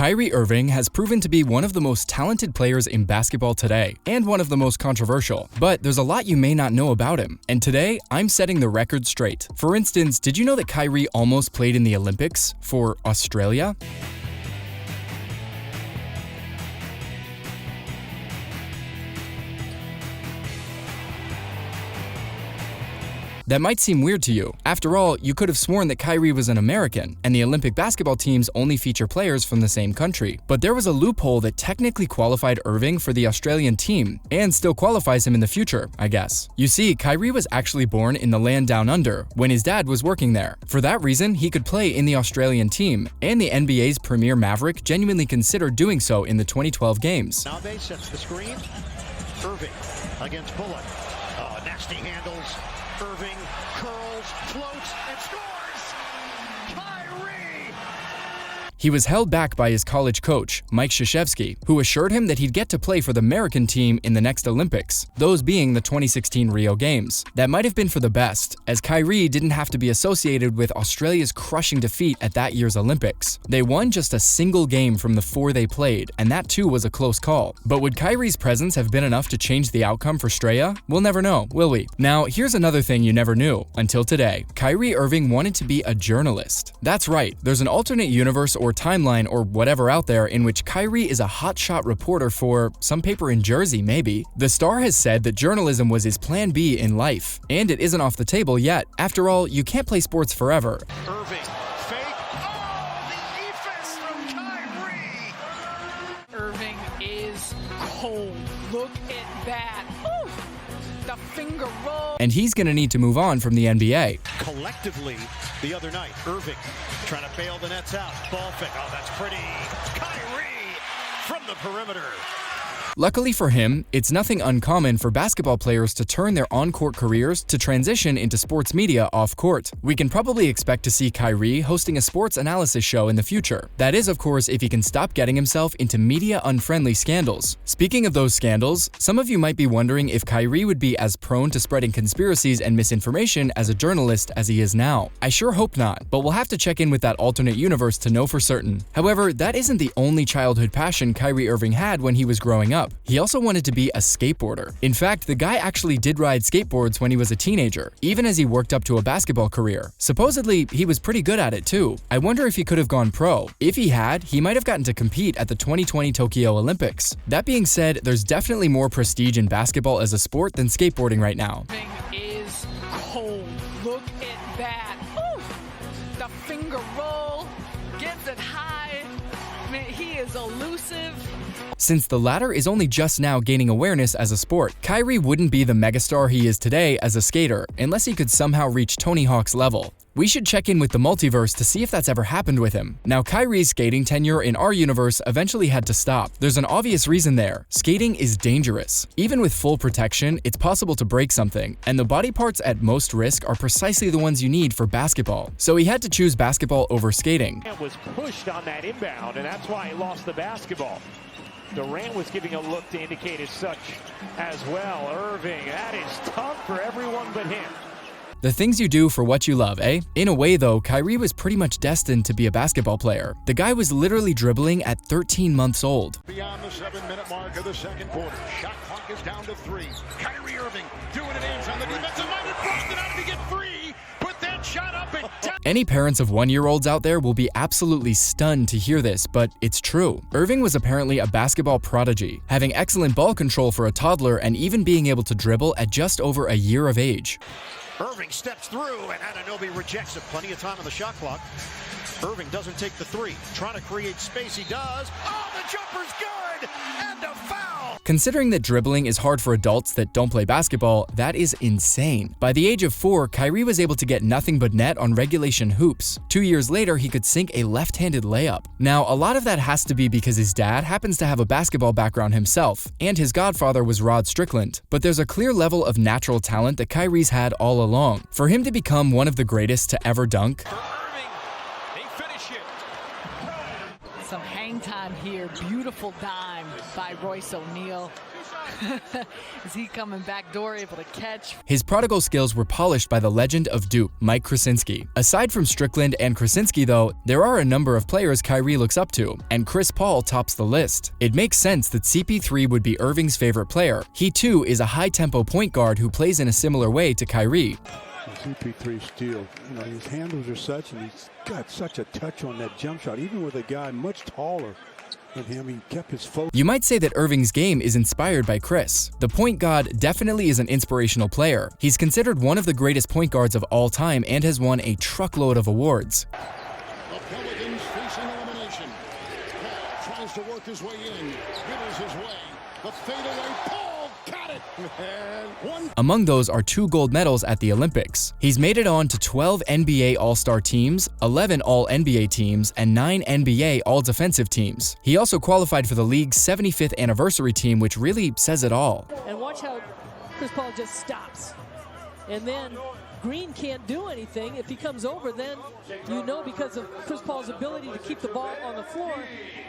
Kyrie Irving has proven to be one of the most talented players in basketball today, and one of the most controversial. But there's a lot you may not know about him, and today, I'm setting the record straight. For instance, did you know that Kyrie almost played in the Olympics for Australia? That might seem weird to you. After all, you could have sworn that Kyrie was an American, and the Olympic basketball teams only feature players from the same country. But there was a loophole that technically qualified Irving for the Australian team, and still qualifies him in the future, I guess. You see, Kyrie was actually born in the land down under, when his dad was working there. For that reason, he could play in the Australian team, and the NBA's premier Maverick genuinely considered doing so in the 2012 games. Nave sets the screen. Irving against Bullock. Nasty handles. Irving curls, floats, and scores! Kyrie! He was held back by his college coach, Mike Krzyzewski, who assured him that he'd get to play for the American team in the next Olympics, those being the 2016 Rio Games. That might have been for the best, as Kyrie didn't have to be associated with Australia's crushing defeat at that year's Olympics. They won just a single game from the 4 they played, and that too was a close call. But would Kyrie's presence have been enough to change the outcome for Australia? We'll never know, will we? Now, here's another thing you never knew, until today. Kyrie Irving wanted to be a journalist. That's right, there's an alternate universe or timeline or whatever out there in which Kyrie is a hotshot reporter for some paper in Jersey, maybe. The star has said that journalism was his plan B in life, and it isn't off the table yet. After all, you can't play sports forever. Irving, fake. Oh, the ephus from Kyrie! Irving is cold. Look at that. Ooh, the finger roll. And he's gonna need to move on from the NBA. Collectively, the other night, Irving trying to bail the Nets out. Ball fake. Oh, that's pretty. Kyrie from the perimeter. Luckily for him, it's nothing uncommon for basketball players to turn their on-court careers to transition into sports media off-court. We can probably expect to see Kyrie hosting a sports analysis show in the future. That is, of course, if he can stop getting himself into media-unfriendly scandals. Speaking of those scandals, some of you might be wondering if Kyrie would be as prone to spreading conspiracies and misinformation as a journalist as he is now. I sure hope not, but we'll have to check in with that alternate universe to know for certain. However, that isn't the only childhood passion Kyrie Irving had when he was growing up. He also wanted to be a skateboarder. In fact, the guy actually did ride skateboards when he was a teenager, even as he worked up to a basketball career. Supposedly, he was pretty good at it too. I wonder if he could have gone pro. If he had, he might have gotten to compete at the 2020 Tokyo Olympics. That being said, there's definitely more prestige in basketball as a sport than skateboarding right now. Irving is cold. Look at that. Ooh, the finger roll. Gets it high. I mean, he is elusive. Since the latter is only just now gaining awareness as a sport, Kyrie wouldn't be the megastar he is today as a skater unless he could somehow reach Tony Hawk's level. We should check in with the multiverse to see if that's ever happened with him. Now, Kyrie's skating tenure in our universe eventually had to stop. There's an obvious reason there. Skating is dangerous. Even with full protection, it's possible to break something, and the body parts at most risk are precisely the ones you need for basketball. So he had to choose basketball over skating. Durant was pushed on that inbound, and that's why he lost the basketball. Durant was giving a look to indicate as such as well. Irving, that is tough for everyone but him. The things you do for what you love, eh? In a way though, Kyrie was pretty much destined to be a basketball player. The guy was literally dribbling at 13 months old. Beyond the 7-minute mark of the second quarter. Shot clock is down to 3. Kyrie Irving doing it on the defensive line and busted out to get free. Put that shot up and down. Any parents of 1-year-olds out there will be absolutely stunned to hear this, but it's true. Irving was apparently a basketball prodigy, having excellent ball control for a toddler and even being able to dribble at just over a year of age. Irving steps through, and Anunoby rejects it. Plenty of time on the shot clock. Irving doesn't take the 3. Trying to create space, he does. Oh, the jumper's good! And a foul! Considering that dribbling is hard for adults that don't play basketball, that is insane. By the age of 4, Kyrie was able to get nothing but net on regulation hoops. 2 years later, he could sink a left-handed layup. Now, a lot of that has to be because his dad happens to have a basketball background himself, and his godfather was Rod Strickland. But there's a clear level of natural talent that Kyrie's had all along. For him to become one of the greatest to ever dunk, Some hang time here. Beautiful dime by Royce O'Neal. Is he coming back door, able to catch? His prodigal skills were polished by the legend of Duke, Mike Krzyzewski. Aside from Strickland and Krzyzewski though, there are a number of players Kyrie looks up to, and Chris Paul tops the list. It makes sense that CP3 would be Irving's favorite player. He too is a high-tempo point guard who plays in a similar way to Kyrie. CP3 steal, his handles are such, and he's got such a touch on that jump shot. Even with a guy much taller than him, he kept his focus. You might say that Irving's game is inspired by Chris. The point guard definitely is an inspirational player. He's considered one of the greatest point guards of all time and has won a truckload of awards. The Pelicans facing elimination. Paul tries to work his way in. Gives his way. The fadeaway. Paul got it. Among those are 2 gold medals at the Olympics. He's made it on to 12 NBA All-Star teams, 11 All-NBA teams, and 9 NBA All-Defensive teams. He also qualified for the league's 75th anniversary team, which really says it all. And watch how Chris Paul just stops. And then Green can't do anything. If he comes over, then because of Chris Paul's ability to keep the ball on the floor,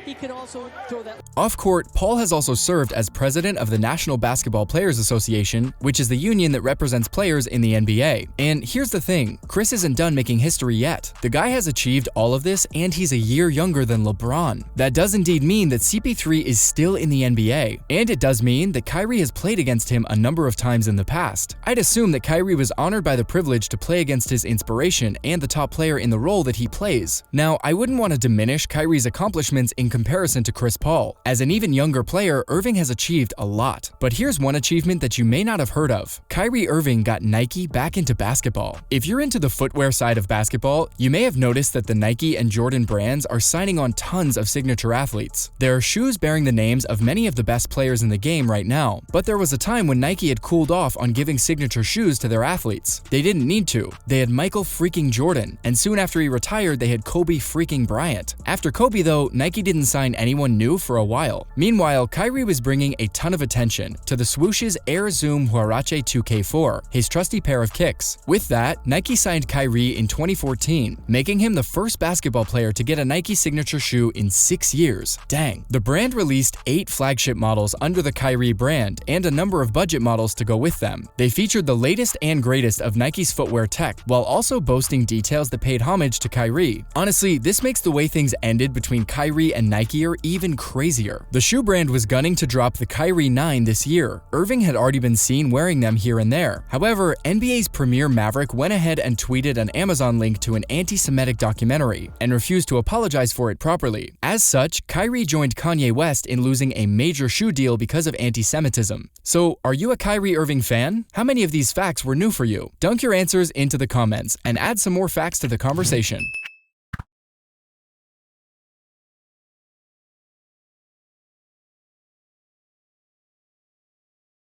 he can also throw that. Off-court, Paul has also served as president of the National Basketball Players Association, which is the union that represents players in the NBA. And here's the thing, Chris isn't done making history yet. The guy has achieved all of this, and he's a year younger than LeBron. That does indeed mean that CP3 is still in the NBA, and it does mean that Kyrie has played against him a number of times in the past. I'd assume that Kyrie was honored by the privilege to play against his inspiration and the top player in the role that he plays. Now, I wouldn't want to diminish Kyrie's accomplishments in comparison to Chris Paul. As an even younger player, Irving has achieved a lot. But here's one achievement that you may not have heard of. Kyrie Irving got Nike back into basketball. If you're into the footwear side of basketball, you may have noticed that the Nike and Jordan brands are signing on tons of signature athletes. There are shoes bearing the names of many of the best players in the game right now, but there was a time when Nike had cooled off on giving signature shoes to their athletes. They didn't need to. They had Michael freaking Jordan, and soon after he retired, they had Kobe freaking Bryant. After Kobe though, Nike didn't sign anyone new for a while. Meanwhile, Kyrie was bringing a ton of attention to the swooshes Air Zoom Huarache 2K4, his trusty pair of kicks. With that, Nike signed Kyrie in 2014, making him the first basketball player to get a Nike signature shoe in 6 years. Dang. The brand released 8 flagship models under the Kyrie brand and a number of budget models to go with them. They featured the latest and greatest of Nike's footwear tech, while also boasting details that paid homage to Kyrie. Honestly, this makes the way things ended between Kyrie and Nike even crazier. The shoe brand was gunning to drop the Kyrie 9 this year. Irving had already been seen wearing them here and there. However, NBA's premier Maverick went ahead and tweeted an Amazon link to an anti-Semitic documentary and refused to apologize for it properly. As such, Kyrie joined Kanye West in losing a major shoe deal because of anti-Semitism. So, are you a Kyrie Irving fan? How many of these facts were new for you? Dunk your answers into the comments and add some more facts to the conversation.